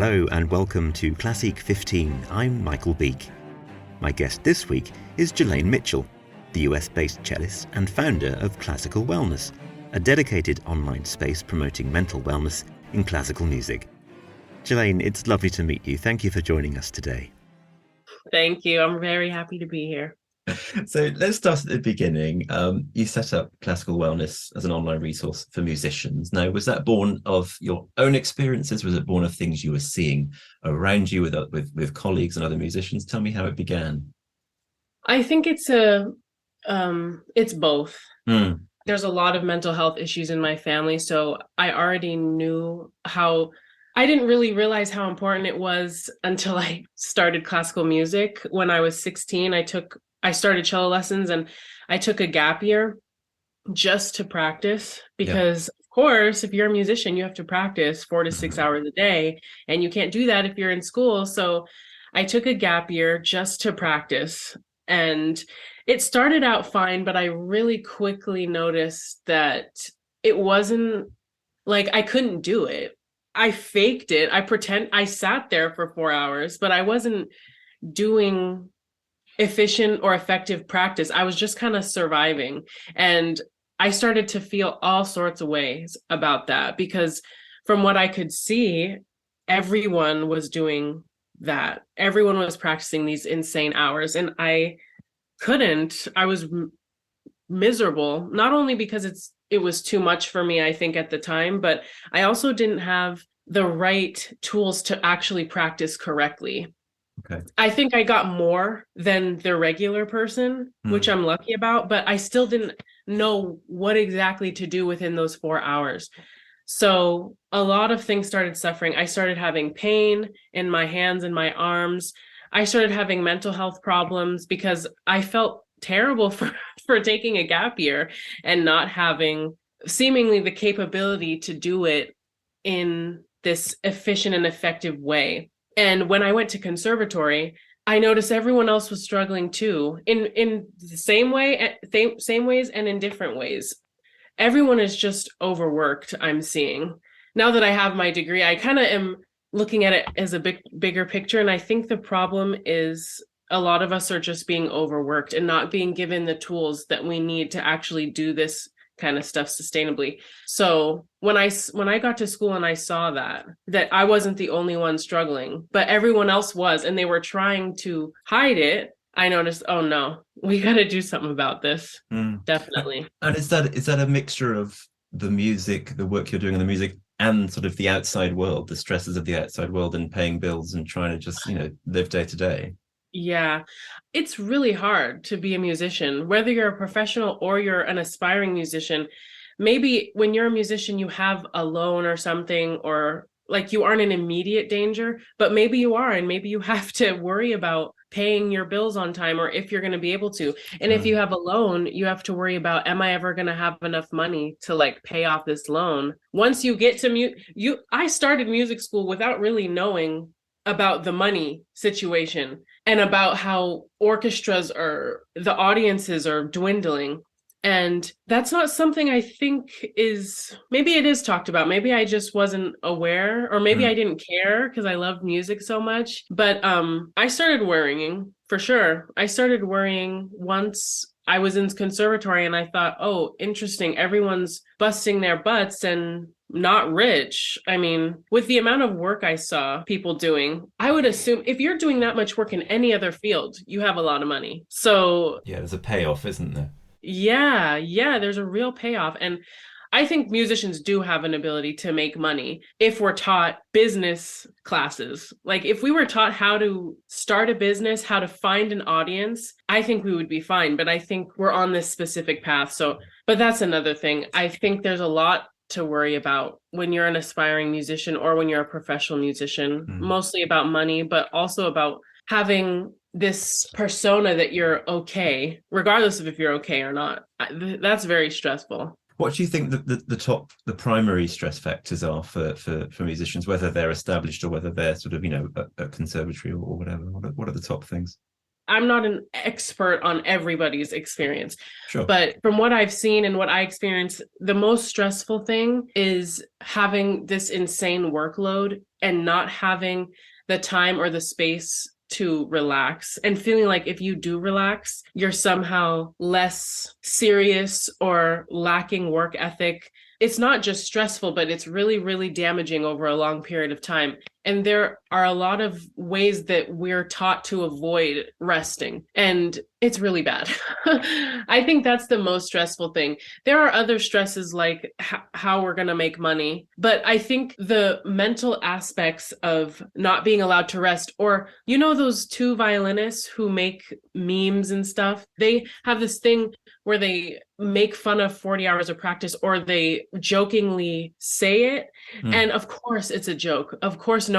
Hello and welcome to Classeek 15. I'm Michael Beek. My guest this week is Jalayne Mitchell, the US-based cellist and founder of Classical Wellness, a dedicated online space promoting mental wellness in classical music. Jalayne, it's lovely to meet you. Thank you for joining us today. Thank you. I'm very happy to be here. So let's start at the beginning. You set up Classical Wellness as an online resource for musicians. Now, was that born of your own experiences? Was it born of things you were seeing around you with colleagues and other musicians? Tell me how it began. I think it's both. There's a lot of mental health issues in my family, so I already knew how. I didn't really realize how important it was until I started classical music. When I was 16, I started cello lessons and I took a gap year just to practice because, of course, if you're a musician, you have to practice 4 to 6 hours a day, and you can't do that if you're in school. So I took a gap year just to practice, and it started out fine, but I really quickly noticed that it wasn't like I couldn't do it. I faked it. I sat there for 4 hours, but I wasn't doing efficient or effective practice. I was just kind of surviving. And I started to feel all sorts of ways about that because from what I could see, everyone was doing that. Everyone was practicing these insane hours. And I couldn't. I was miserable, not only because it was too much for me, I think, at the time, but I also didn't have the right tools to actually practice correctly. Okay. I think I got more than the regular person, which I'm lucky about, but I still didn't know what exactly to do within those 4 hours. So a lot of things started suffering. I started having pain in my hands and my arms. I started having mental health problems because I felt terrible for taking a gap year and not having seemingly the capability to do it in this efficient and effective way. And when I went to conservatory, I noticed everyone else was struggling too, in the same way, same ways and in different ways. Everyone is just overworked, I'm seeing. Now that I have my degree, I kind of am looking at it as a bigger picture. And I think the problem is a lot of us are just being overworked and not being given the tools that we need to actually do this kind of stuff sustainably. So when I got to school and I saw that I wasn't the only one struggling, but everyone else was, and they were trying to hide it, I noticed, oh no, we got to do something about this. Definitely. And is that a mixture of the music, the work you're doing in the music, and sort of the outside world, the stresses of the outside world and paying bills and trying to just, live day to day? Yeah, it's really hard to be a musician, whether you're a professional or you're an aspiring musician. Maybe when you're a musician, you have a loan or something, or like you aren't in immediate danger, but maybe you are, and maybe you have to worry about paying your bills on time, or if you're going to be able to. And if you have a loan, you have to worry about, am I ever going to have enough money to like pay off this loan? Once you get to I started music school without really knowing about the money situation and about how orchestras the audiences are dwindling. And that's not something I think maybe it is talked about. Maybe I just wasn't aware, or maybe I didn't care because I love music so much. But I started worrying, for sure. I started worrying once I was in conservatory and I thought, oh, interesting. Everyone's busting their butts and not rich. I mean, with the amount of work I saw people doing, I would assume if you're doing that much work in any other field, you have a lot of money. So yeah, there's a payoff, isn't there? Yeah, there's a real payoff. And I think musicians do have an ability to make money if we're taught business classes. Like if we were taught how to start a business, how to find an audience, I think we would be fine. But I think we're on this specific path. But that's another thing. I think there's a lot to worry about when you're an aspiring musician or when you're a professional musician, mostly about money, but also about having this persona that you're okay, regardless of if you're okay or not. That's very stressful. What do you think the primary stress factors are for musicians, whether they're established or whether they're sort of, a conservatory or whatever? What are the top things? I'm not an expert on everybody's experience, Sure. but from what I've seen and what I experience, the most stressful thing is having this insane workload and not having the time or the space to relax, and feeling like if you do relax, you're somehow less serious or lacking work ethic. It's not just stressful, but it's really, really damaging over a long period of time. And there are a lot of ways that we're taught to avoid resting, and it's really bad. I think that's the most stressful thing. There are other stresses like how we're going to make money, but I think the mental aspects of not being allowed to rest, or, you know, those two violinists who make memes and stuff, they have this thing where they make fun of 40 hours of practice, or they jokingly say it. And of course it's a joke. Of course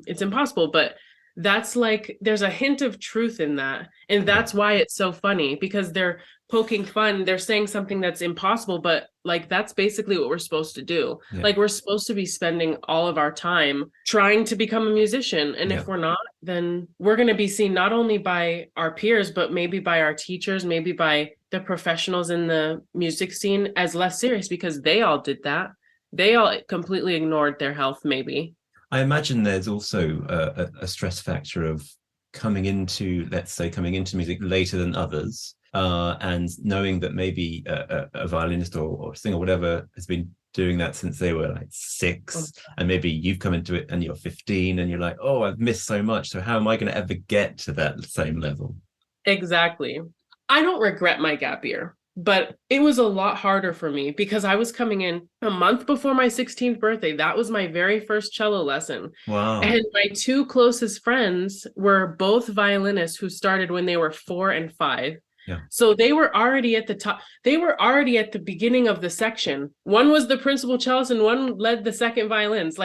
it's impossible, but that's like, there's a hint of truth in that. And that's why it's so funny, because they're poking fun. They're saying something that's impossible, but like, that's basically what we're supposed to do. Yeah. Like, we're supposed to be spending all of our time trying to become a musician. And if we're not, then we're going to be seen not only by our peers, but maybe by our teachers, maybe by the professionals in the music scene as less serious, because they all did that. They all completely ignored their health, maybe. I imagine there's also a stress factor of coming into music later than others, and knowing that maybe a violinist or singer or whatever has been doing that since they were like 6, and maybe you've come into it and you're 15 and you're like, oh, I've missed so much, so how am I going to ever get to that same level? Exactly. I don't regret my gap year, but it was a lot harder for me because I was coming in a month before my 16th birthday. That was my very first cello lesson. Wow. And my two closest friends were both violinists who started when they were 4 and 5. Yeah. So they were already at the top. They were already at the beginning of the section. One was the principal cellist and one led the second violins.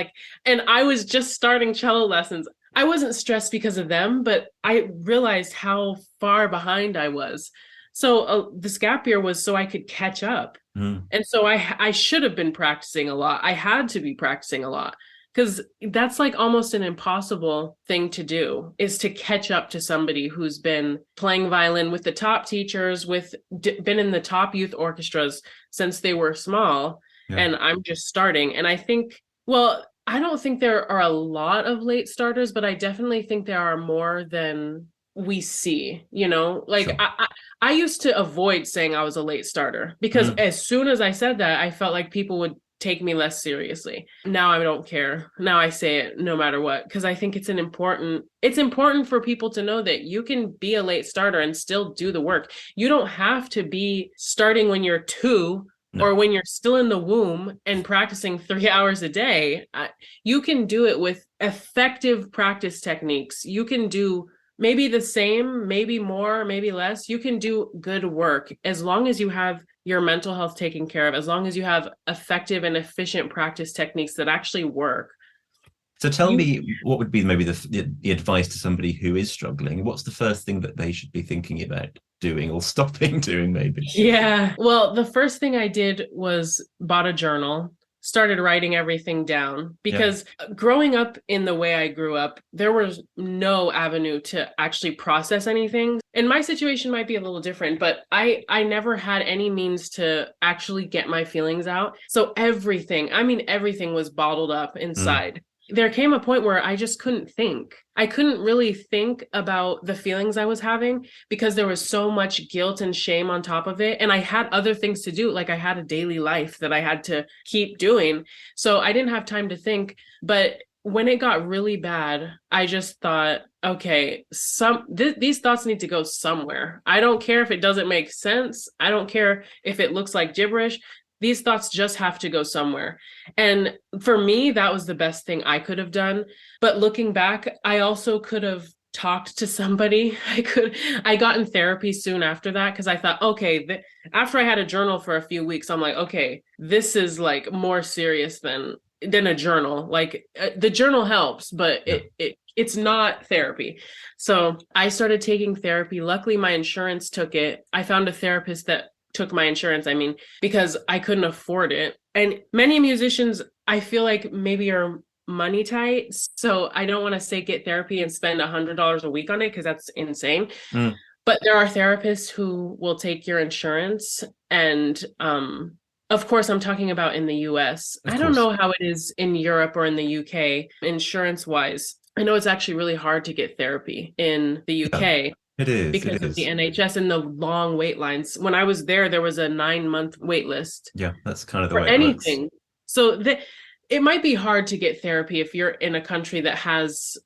And I was just starting cello lessons. I wasn't stressed because of them, but I realized how far behind I was. So this gap year was so I could catch up. And so I should have been practicing a lot. I had to be practicing a lot, because that's like almost an impossible thing to do, is to catch up to somebody who's been playing violin with the top teachers, been in the top youth orchestras since they were small. Yeah. And I'm just starting. And I think, well, I don't think there are a lot of late starters, but I definitely think there are more than we see, you know, like sure. I used to avoid saying I was a late starter, because as soon as I said that, I felt like people would take me less seriously. Now I don't care. Now I say it no matter what, because I think it's important for people to know that you can be a late starter and still do the work. You don't have to be starting when you're 2 or when you're still in the womb and practicing 3 hours a day. You can do it with effective practice techniques. You can do maybe the same, maybe more, maybe less. You can do good work as long as you have your mental health taken care of, as long as you have effective and efficient practice techniques that actually work. So tell me, what would be maybe the advice to somebody who is struggling? What's the first thing that they should be thinking about doing or stopping doing, maybe? Yeah, well, the first thing I did was bought a journal, started writing everything down, because growing up in the way I grew up, there was no avenue to actually process anything. And my situation might be a little different, but I never had any means to actually get my feelings out. So everything was bottled up inside. There came a point where I just couldn't think. I couldn't really think about the feelings I was having, because there was so much guilt and shame on top of it. And I had other things to do. Like, I had a daily life that I had to keep doing. So I didn't have time to think. But when it got really bad, I just thought, okay, these thoughts need to go somewhere. I don't care if it doesn't make sense. I don't care if it looks like gibberish. These thoughts just have to go somewhere. And for me, that was the best thing I could have done. But looking back, I also could have talked to somebody. I got in therapy soon after that, because I thought, okay, after I had a journal for a few weeks, I'm like, okay, this is like more serious than a journal. Like, the journal helps, but it's not therapy. So I started taking therapy. Luckily, my insurance took it. I found a therapist that took my insurance, because I couldn't afford it. And many musicians, I feel like, maybe are money tight. So I don't want to say get therapy and spend $100 a week on it because that's insane. Mm. But there are therapists who will take your insurance. And of course, I'm talking about in the US. Of I don't course. know how it is in Europe or in the UK, insurance wise. I know it's actually really hard to get therapy in the Yeah, UK it is. because It of the is. NHS and the long wait lines. When I was there was a 9-month wait list Yeah, that's kind of the for way it works. anything. So it might be hard to get therapy if you're in a country that has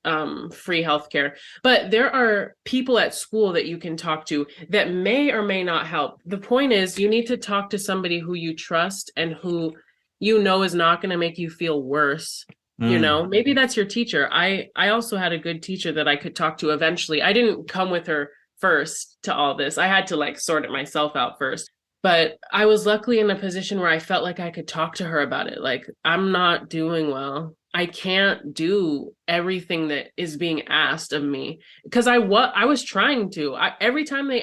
free healthcare, but there are people at school that you can talk to that may or may not help. The point is you need to talk to somebody who you trust and who you know is not going to make you feel worse. You Mm. know, maybe that's your teacher. I also had a good teacher that I could talk to eventually. I didn't come with her first to all this. I had to like sort it myself out first. But I was luckily in a position where I felt like I could talk to her about it. Like, I'm not doing well. I can't do everything that is being asked of me because I was trying to. Every time the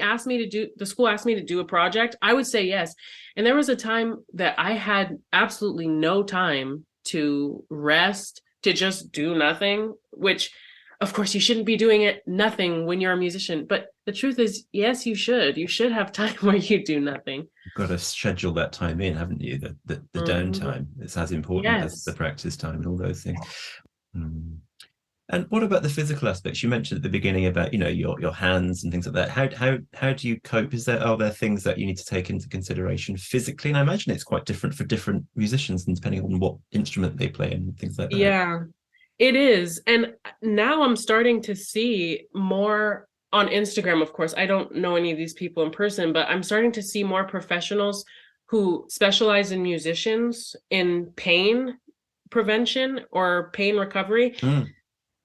school asked me to do a project, I would say yes. And there was a time that I had absolutely no time to rest, to just do nothing, which of course you shouldn't be doing it nothing when you're a musician. But the truth is, yes, you should. You should have time where you do nothing. You've got to schedule that time in, haven't you? The downtime. It's as important as the Yes. practice time and all those things. Mm. And what about the physical aspects? You mentioned at the beginning about, your hands and things like that. How do you cope? Are there things that you need to take into consideration physically? And I imagine it's quite different for different musicians and depending on what instrument they play and things like that. Yeah, it is. And now I'm starting to see more on Instagram, of course. I don't know any of these people in person, but I'm starting to see more professionals who specialize in musicians in pain prevention or pain recovery. Mm.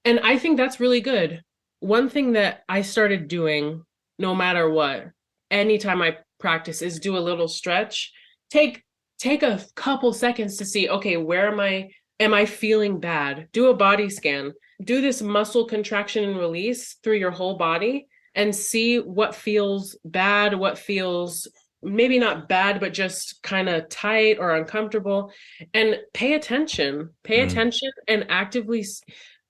And I think that's really good. One thing that I started doing, no matter what, anytime I practice, is do a little stretch. Take a couple seconds to see, okay, where am I feeling bad? Do a body scan. Do this muscle contraction and release through your whole body and see what feels bad, what feels maybe not bad, but just kind of tight or uncomfortable. And pay attention and actively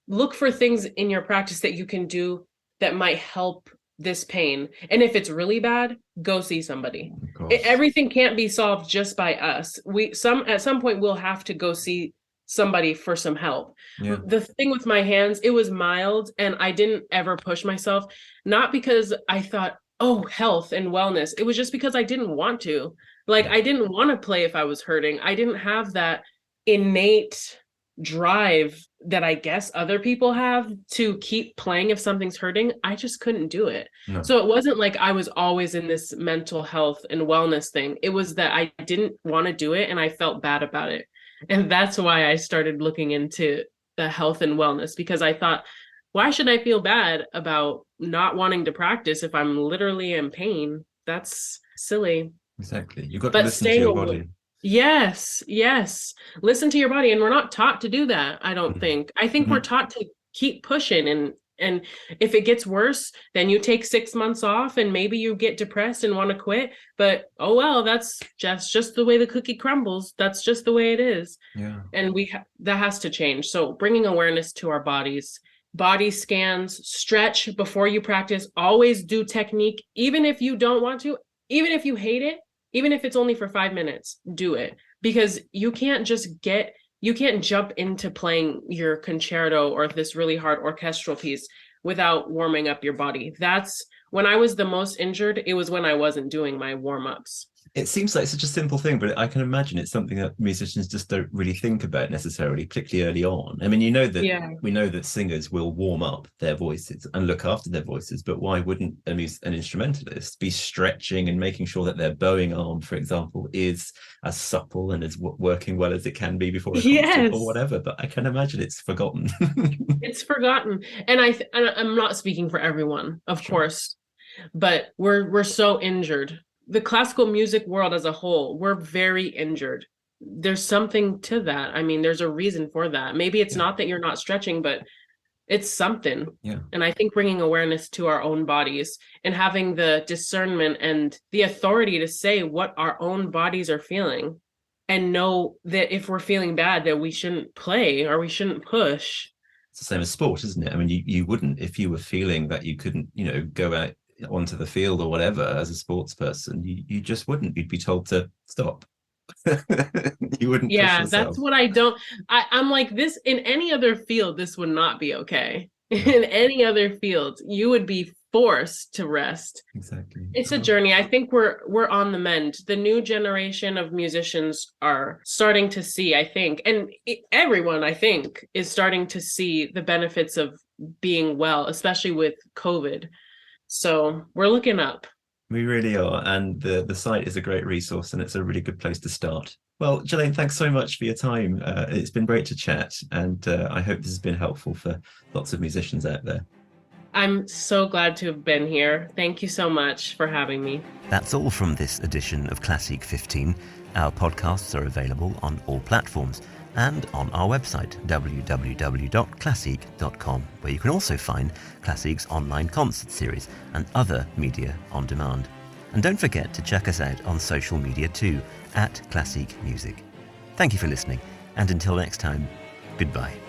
look for things in your practice that you can do that might help this pain. And if it's really bad, go see somebody. Everything can't be solved just by us. At some point we'll have to go see somebody for some help. Yeah. The thing with my hands, it was mild and I didn't ever push myself, not because I thought, oh, health and wellness. It was just because I didn't want to. Like, I didn't want to play if I was hurting. I didn't have that innate drive that I guess other people have to keep playing if something's hurting. I just couldn't do it. No. So it wasn't like I was always in this mental health and wellness thing. It was that I didn't want to do it and I felt bad about it. And that's why I started looking into the health and wellness, because I thought, why should I feel bad about not wanting to practice if I'm literally in pain? That's silly. Exactly. You've got to listen to your body. Yes. Listen to your body. And we're not taught to do that, I don't think. I think we're taught to keep pushing and if it gets worse, then you take 6 months off and maybe you get depressed and want to quit. But oh well, that's just the way the cookie crumbles. That's just the way it is. Yeah. And that has to change. So bringing awareness to our bodies, body scans, stretch before you practice, always do technique, even if you don't want to, even if you hate it, even if it's only for 5 minutes, do it. Because you can't jump into playing your concerto or this really hard orchestral piece without warming up your body. That's when I was the most injured. It was when I wasn't doing my warm-ups. It seems like such a simple thing, but I can imagine it's something that musicians just don't really think about necessarily, particularly early on. I mean, we know that singers will warm up their voices and look after their voices, but why wouldn't an instrumentalist be stretching and making sure that their bowing arm, for example, is as supple and as working well as it can be before a concert or whatever? But I can imagine it's forgotten. It's forgotten. And I'm not speaking for everyone, of course, but we're so injured. The classical music world as a whole, we're very injured. There's something to that. I mean, there's a reason for that. Maybe it's not that you're not stretching, but it's something. Yeah. And I think bringing awareness to our own bodies and having the discernment and the authority to say what our own bodies are feeling and know that if we're feeling bad, that we shouldn't play or we shouldn't push. It's the same as sport, isn't it? I mean, you wouldn't, if you were feeling that you couldn't, go out onto the field or whatever as a sports person, you just wouldn't. You'd be told to stop. You wouldn't push Yeah, yourself. that's what I'm like, this in any other field, this would not be okay. In any other field, you would be forced to rest. Exactly. It's a journey. I think we're on the mend. The new generation of musicians are starting to see, I think, and everyone, I think, is starting to see the benefits of being well, especially with COVID. So we're looking up. We really are. And the site is a great resource, and it's a really good place to start. Well, Jalayne, thanks so much for your time. It's been great to chat, and I hope this has been helpful for lots of musicians out there. I'm so glad to have been here. Thank you so much for having me. That's all from this edition of Classeek 15. Our podcasts are available on all platforms and on our website, www.classeek.com, where you can also find Classeek's online concert series and other media on demand. And don't forget to check us out on social media too, @Classeek Music. Thank you for listening, and until next time, goodbye.